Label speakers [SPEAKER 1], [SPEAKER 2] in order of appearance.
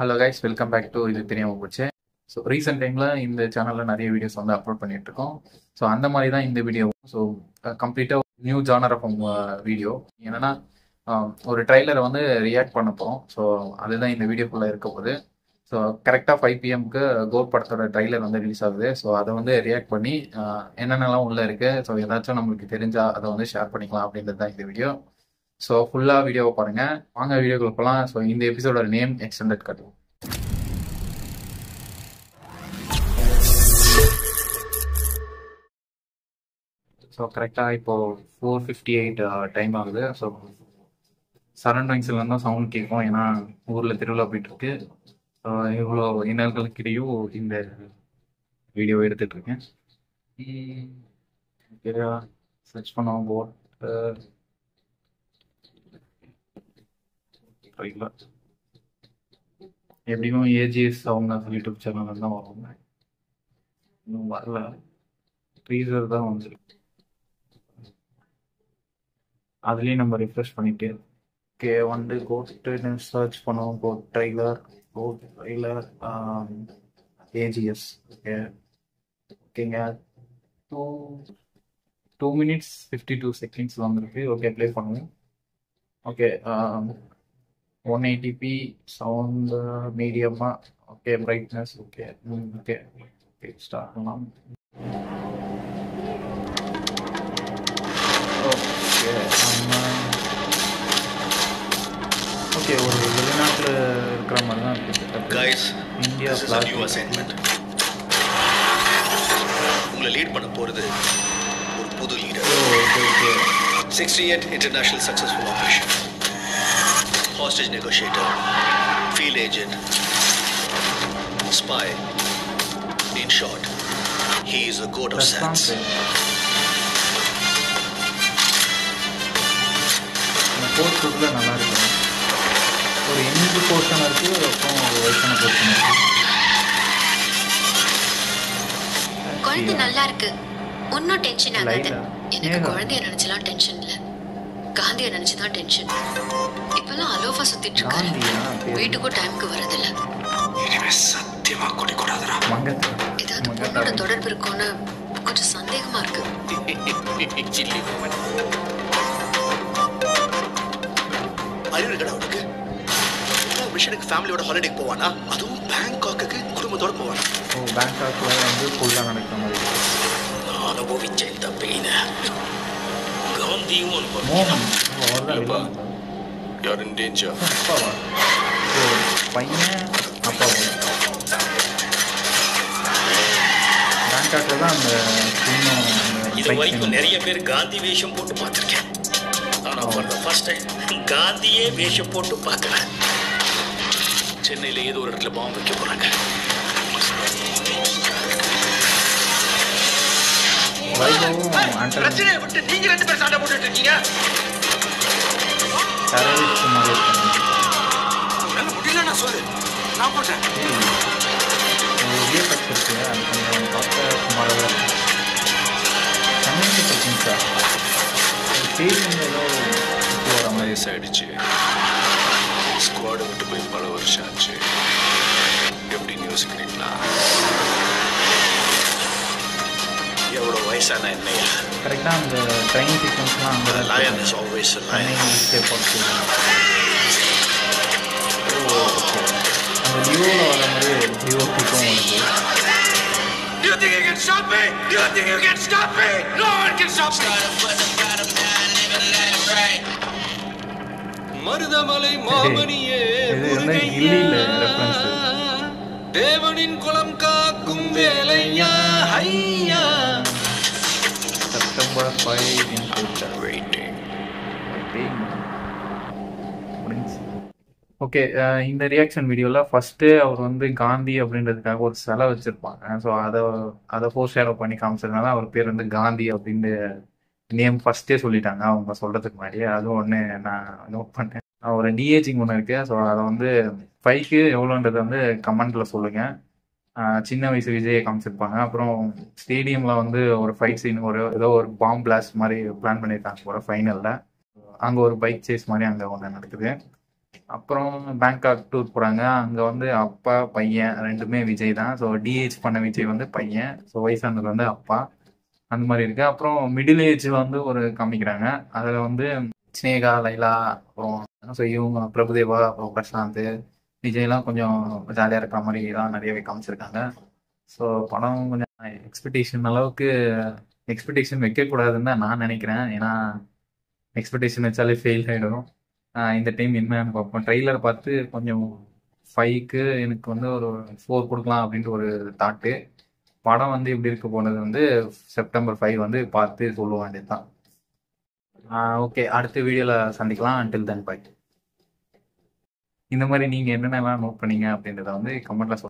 [SPEAKER 1] Hello guys, welcome back to இது தெரியாமல் போச்சு. ஸோ ரீசெண்ட் டைமில் இந்த சேனலில் நிறைய வீடியோஸ் வந்து அப்லோட் பண்ணிட்டு இருக்கோம். ஸோ அந்த மாதிரி தான் இந்த வீடியோ. ஸோ கம்ப்ளீட்டாக நியூ ஜானர் ஆஃப் வீடியோ. என்னன்னா ஒரு ட்ரைலரை வந்து ரியாக்ட் பண்ண போகிறோம். ஸோ அதுதான் இந்த வீடியோக்குள்ளே இருக்க போகுது. ஸோ கரெக்டாக 5 PM கோட் படத்தோட ட்ரைலர் வந்து ரிலீஸ் ஆகுது. ஸோ அதை வந்து ரியாக்ட் பண்ணி என்னென்னலாம் உள்ளே இருக்குது, ஸோ ஏதாச்சும் நம்மளுக்கு தெரிஞ்சால் அதை வந்து ஷேர் பண்ணிக்கலாம் அப்படின்றது தான் இந்த வீடியோ. ஸோ ஃபுல்லாக வீடியோவை பாருங்கள். வாங்க வீடியோக்குள்ள போகலாம். ஸோ இந்த எபிசோட நேம் எக்ஸ்டெண்டட் கட். ஸோ கரெக்டாக இப்போது 4:58 டைம் ஆகுது. ஸோ சரௌண்டிங்ஸ்லாம் தான் சவுண்ட் கேட்கும், ஏன்னா ஊரில் திருவிழா போயிட்டுருக்கு. இவ்வளோ இன்னல்களுக்கிடையும் இந்த வீடியோ எடுத்துட்ருக்கேன். சர்ச் பண்ணுவோம் போட் எப்படியும் ஏஜிஎஸ் அவங்க யூடியூப் சேனல் தான் வருவாங்க. இன்னும் வரல, ட்ரீசர் தான் வந்துருக்கு. அதுலேயும் நம்ம ரிஃப்ரெஷ் பண்ணிட்டு ஓகே வந்து கோட்டுன்னு சர்ச் பண்ணுவோம். கோட் ட்ரைலர் ஏஜிஎஸ். ஓகே ஓகேங்க, 2 minutes 52 seconds வந்துருக்கு. ஓகே ப்ளே பண்ணுவோம். ஓகே 180p சவுண்ட் மீடியமாக. Okay brightness. Okay okay okay start பண்ணலாம். ஓகே ஒரு வெளிநாட்டில் இருக்கிற மாதிரி தான் இருக்குது. இந்தியா
[SPEAKER 2] உங்களை லீட் பண்ண போகிறது ஒரு புது leader. 68 international successful operations, hostage negotiator, field agent, spy. In short, he is a god of SATs.
[SPEAKER 1] போர்ட்ல நல்லா இருக்கு. ஒரு எந்த போர்ஷன் இருக்கு, அப்புறம் ஒரு வயசான போர்ஷன் இருக்கு.
[SPEAKER 3] குழந்தை நல்லா இருக்கு, ஒன்னும் டென்ஷன் ஆகாது. எனக்கு குழந்தைய நினைச்சலாம் டென்ஷன் இல்ல, காந்திய நினைச்சுதான் டென்ஷன். இப்பெல்லாம் அலோஃபா சுத்திட்டு இருக்காரு, வீட்டுக்கும் டைமுக்கு வரதில்ல.
[SPEAKER 2] சத்தியமா கொடி கொடாதரா.
[SPEAKER 3] ஏதாவது பொண்ணோட தொடர்பு இருக்கும்னு கொஞ்சம் சந்தேகமா இருக்கு.
[SPEAKER 2] அறிவு கடை அவனுக்கு மிஷனுக்கு ஃபேமிலியோட ஹாலிடேக்கு போவானா, அதுவும் பேங்காக்கு குடும்பத்தோட போவானா.
[SPEAKER 1] பேங்காக்ல வந்து ஃபுல்லாக நடக்கிற மாதிரி
[SPEAKER 2] அனுபவிச்ச இந்த பெயின காந்தியும்
[SPEAKER 1] மோகன்
[SPEAKER 2] யார் இன் டேஞ்சர்.
[SPEAKER 1] அப்பாவா? பையன் அப்பாவா? பேங்காக்ல தான் அந்த
[SPEAKER 2] இது வரைக்கும் நிறைய பேர் காந்தி வேஷம் போட்டு பார்த்துருக்கேன். ஆனால் ஃபார் த ஃபர்ஸ்ட் டைம் காந்தியே வேஷம் போட்டு பார்க்குறேன். சென்னையில் ஏதோ ஒரு இடத்துல பாம்பு வைக்க போகிறாங்க. பிரச்சனையை விட்டு நீங்க 2 பேர் சண்டை போட்டுட்டு இருக்கீங்க. முடியல நான் சொல்லு, நான் போட்டேன். வயசாயிடுச்சு, ஸ்குவாடை விட்டு போய் பல வருஷம் ஆச்சு. எப்படின்னு யோசிக்கிறீங்களா? எவ்வளோ வயசான என்னையா?
[SPEAKER 1] கரெக்டாக அந்த ட்ரெயின் சீக்வன்ஸ்லாம் அந்த
[SPEAKER 2] lion is always a lion.
[SPEAKER 1] அந்த லியோவில் வர மாதிரி லியோ பிக்கும் வருது.
[SPEAKER 2] Do you think you can stop me? Do you think you can stop me? No one can stop me. Marudhamalai மாமணியே தேவனின் குலம் காக்கும் வேலையா ஐயா.
[SPEAKER 1] September 5 in okay. இந்த ரியாக்ஷன் வீடியோவில் ஃபஸ்ட்டு அவர் வந்து காந்தி அப்படின்றதுக்காக ஒரு சிலை வச்சுருப்பாங்க. ஸோ அதை ஃபோர் ஷேடோ பண்ணி காமிச்சதுனால அவர் பேர் வந்து காந்தி அப்படின்னு நேம் ஃபஸ்ட்டே சொல்லிட்டாங்க அவங்க சொல்கிறதுக்கு முன்னாடியே. அதுவும் ஒன்று நான் நோட் பண்ணேன். ஒரு டிஏஜிங் ஒன்று இருக்குது. ஸோ அதை வந்து 5க்கு எவ்வளோன்றது வந்து கமெண்ட்டில் சொல்லுங்கள். சின்ன வயசு விஜயை காமிச்சிருப்பாங்க. அப்புறம் ஸ்டேடியமில் வந்து ஒரு ஃபைட் சீன், ஏதோ ஒரு பாம்பு பிளாஸ்ட் மாதிரி பிளான் பண்ணியிருக்காங்க ஒரு ஃபைனலில். அங்கே ஒரு பைக் சேஸ் மாதிரி அங்கே ஒன்று நடக்குது. அப்புறம் பேங்காக் டூர் போகிறாங்க. அங்கே வந்து அப்பா பையன் ரெண்டுமே விஜய் தான். ஸோ டிஹெச் பண்ண விஜய் வந்து பையன், ஸோ வயசானது வந்து அப்பா, அந்த மாதிரி இருக்கு. அப்புறம் மிடில் ஏஜ் வந்து ஒரு காமிக்கிறாங்க. அதில் வந்து ஸ்னேகா, லைலா, அப்புறம் ஸோ இவங்க பிரபுதேவா, அப்புறம் பிரசாந்த், விஜய்லாம் கொஞ்சம் ஜாலியாக இருக்கிற மாதிரி தான் நிறையவே காமிச்சிருக்காங்க. ஸோ படம் கொஞ்சம் எக்ஸ்பெக்டேஷன் அளவுக்கு எக்ஸ்பெக்டேஷன் வைக்கக்கூடாதுன்னு தான் நான் நினைக்கிறேன். ஏன்னா எக்ஸ்பெக்டேஷன் வச்சாலே ஃபெயில் ஆகிடும். இந்த டைம் என்னன்னு பார்ப்போம். ட்ரெய்லர் பார்த்து கொஞ்சம் 5க்கு எனக்கு வந்து ஒரு 4 கொடுக்கலாம் அப்படின்ட்டு ஒரு தாட்டு. படம் வந்து எப்படி இருக்க போனது வந்து செப்டம்பர் 5 வந்து பார்த்து சொல்ல வேண்டியது தான். ஓகே, அடுத்த வீடியோவில் சந்திக்கலாம். Until then bye. இந்த மாதிரி நீங்கள் என்னென்னலாம் நோட் பண்ணீங்க அப்படின்றத வந்து கமெண்ட்டில்